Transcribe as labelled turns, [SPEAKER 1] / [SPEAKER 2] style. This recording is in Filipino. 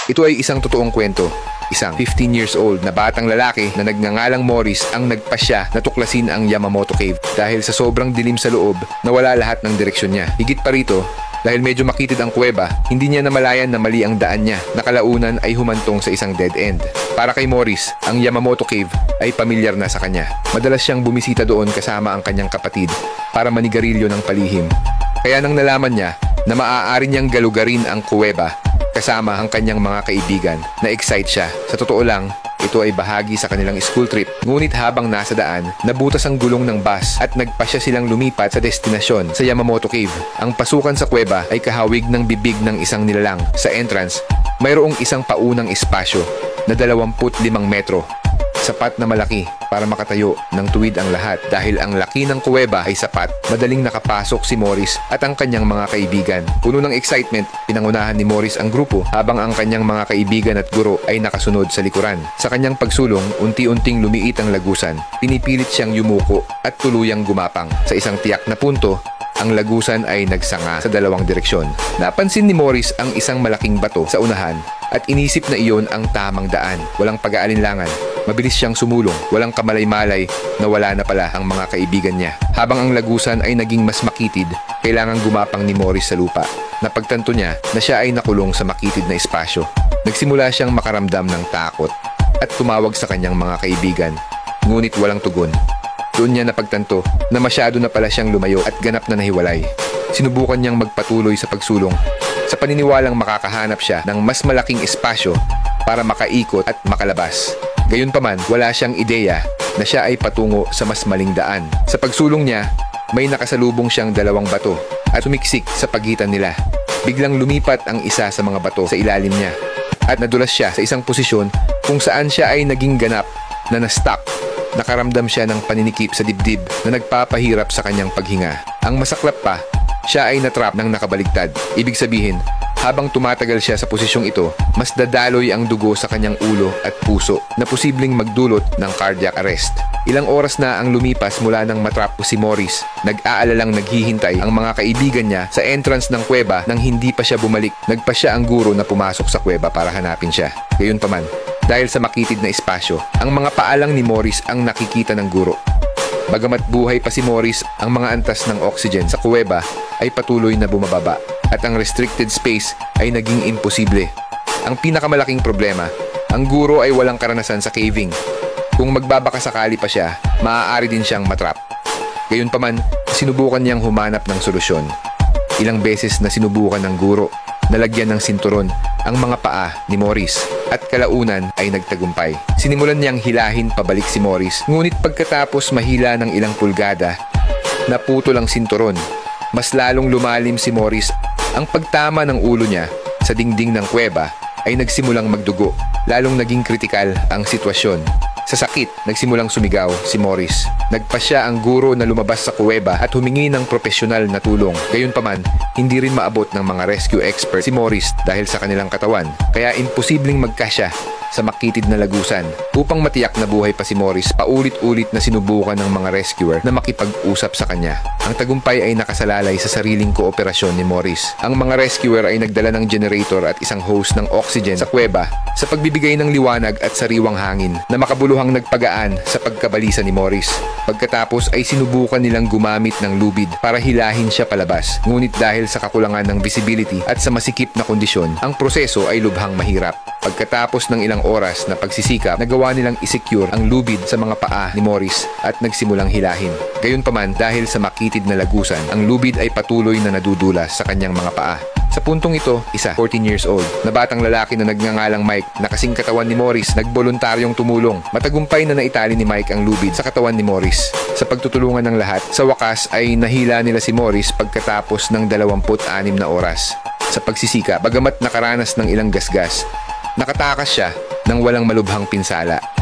[SPEAKER 1] Ito ay isang totoong kwento. Isang 15 years old na batang lalaki na nagngangalang Morris ang nagpasya na tuklasin ang Yamamoto Cave dahil sa sobrang dilim sa loob na wala lahat ng direksyon niya. Higit pa rito, dahil medyo makitid ang kuweba, hindi niya namalayan na mali ang daan niya na kalaunan ay humantong sa isang dead end. Para kay Morris, ang Yamamoto Cave ay pamilyar na sa kanya. Madalas siyang bumisita doon kasama ang kanyang kapatid para manigarilyo ng palihim. Kaya nang nalaman niya na maaari niyang galugarin ang kuweba kasama ang kanyang mga kaibigan, na-excite siya. Sa totoo lang, ito ay bahagi sa kanilang school trip. Ngunit habang nasa daan, nabutas ang gulong ng bus at nagpasya silang lumipat sa destinasyon sa Yamamoto Cave. Ang pasukan sa kuweba ay kahawig ng bibig ng isang nilalang. Sa entrance, mayroong isang paunang espasyo na 25 metro. Sapat na malaki para makatayo ng tuwid ang lahat. Dahil ang laki ng kuweba ay sapat, madaling nakapasok si Morris at ang kanyang mga kaibigan. Puno ng excitement, pinangunahan ni Morris ang grupo habang ang kanyang mga kaibigan at guro ay nakasunod sa likuran. Sa kanyang pagsulong, unti-unting lumiit ang lagusan. Pinipilit siyang yumuko at tuluyang gumapang. Sa isang tiyak na punto, ang lagusan ay nagsanga sa dalawang direksyon. Napansin ni Morris ang isang malaking bato sa unahan at inisip na iyon ang tamang daan. Walang pag-aalinlangan. Mabilis siyang sumulong. Walang kamalay-malay na wala na pala ang mga kaibigan niya. Habang ang lagusan ay naging mas makitid, kailangang gumapang ni Morris sa lupa. Napagtanto niya na siya ay nakulong sa makitid na espasyo. Nagsimula siyang makaramdam ng takot at tumawag sa kanyang mga kaibigan. Ngunit walang tugon. Doon niya napagtanto na masyado na pala siyang lumayo at ganap na nahiwalay. Sinubukan niyang magpatuloy sa pagsulong sa paniniwalang makakahanap siya ng mas malaking espasyo para makaikot at makalabas. Gayunpaman, wala siyang ideya na siya ay patungo sa mas maling daan. Sa pagsulong niya, may nakasalubong siyang dalawang bato at sumiksik sa pagitan nila. Biglang lumipat ang isa sa mga bato sa ilalim niya at nadulas siya sa isang posisyon kung saan siya ay naging ganap na na-stuck. Nakaramdam siya ng paninikip sa dibdib na nagpapahirap sa kanyang paghinga. Ang masaklap pa, siya ay natrap ng nakabaligtad. Ibig sabihin, habang tumatagal siya sa posisyong ito, mas dadaloy ang dugo sa kanyang ulo at puso na posibleng magdulot ng cardiac arrest. Ilang oras na ang lumipas mula nang matrap si Morris. Nag-aalalang naghihintay ang mga kaibigan niya sa entrance ng kuweba nang hindi pa siya bumalik. Nagpasya ang guro na pumasok sa kuweba para hanapin siya. Gayunpaman, dahil sa makitid na espasyo, ang mga paalang ni Morris ang nakikita ng guro. Bagamat buhay pa si Morris, ang mga antas ng oxygen sa kuweba ay patuloy na bumababa at ang restricted space ay naging imposible. Ang pinakamalaking problema, ang guro ay walang karanasan sa caving. Kung magbabakasakali pa siya, maaari din siyang matrap. Gayunpaman, sinubukan niyang humanap ng solusyon. Ilang beses na sinubukan ng guro na lagyan ng sinturon ang mga paa ni Morris at kalaunan ay nagtagumpay. Sinimulan niyang hilahin pabalik si Morris, ngunit pagkatapos mahila ng ilang pulgada, naputol ang sinturon. Mas lalong lumalim si Morris. Ang pagtama ng ulo niya sa dingding ng kuweba ay nagsimulang magdugo. Lalong naging kritikal ang sitwasyon. Sa sakit, nagsimulang sumigaw si Morris. Nagpasya ang guro na lumabas sa kuweba at humingi ng propesyonal na tulong. Gayunpaman, hindi rin maabot ng mga rescue expert si Morris dahil sa kanilang katawan. Kaya imposibleng magkasya sa makitid na lagusan. Upang matiyak na buhay pa si Morris, paulit-ulit na sinubukan ng mga rescuer na makipag-usap sa kanya. Ang tagumpay ay nakasalalay sa sariling kooperasyon ni Morris. Ang mga rescuer ay nagdala ng generator at isang hose ng oxygen sa kuweba sa pagbibigay ng liwanag at sariwang hangin na makabuluhang nagpagaan sa pagkabalisa ni Morris. Pagkatapos ay sinubukan nilang gumamit ng lubid para hilahin siya palabas. Ngunit dahil sa kakulangan ng visibility at sa masikip na kondisyon, ang proseso ay lubhang mahirap. Pagkatapos ng ilang oras na pagsisikap, nagawa nilang isecure ang lubid sa mga paa ni Morris at nagsimulang hilahin. Gayunpaman, dahil sa makitid na lagusan, ang lubid ay patuloy na nadudulas sa kanyang mga paa. Sa puntong ito, 14 years old, na batang lalaki na nagngangalang Mike na kasing katawan ni Morris, nagboluntaryong tumulong. Matagumpay na naitali ni Mike ang lubid sa katawan ni Morris. Sa pagtutulungan ng lahat, sa wakas ay nahila nila si Morris pagkatapos ng 26 na oras. Sa pagsisika, bagamat nakaranas ng ilang gasgas, nakatakas siya ng walang malubhang pinsala.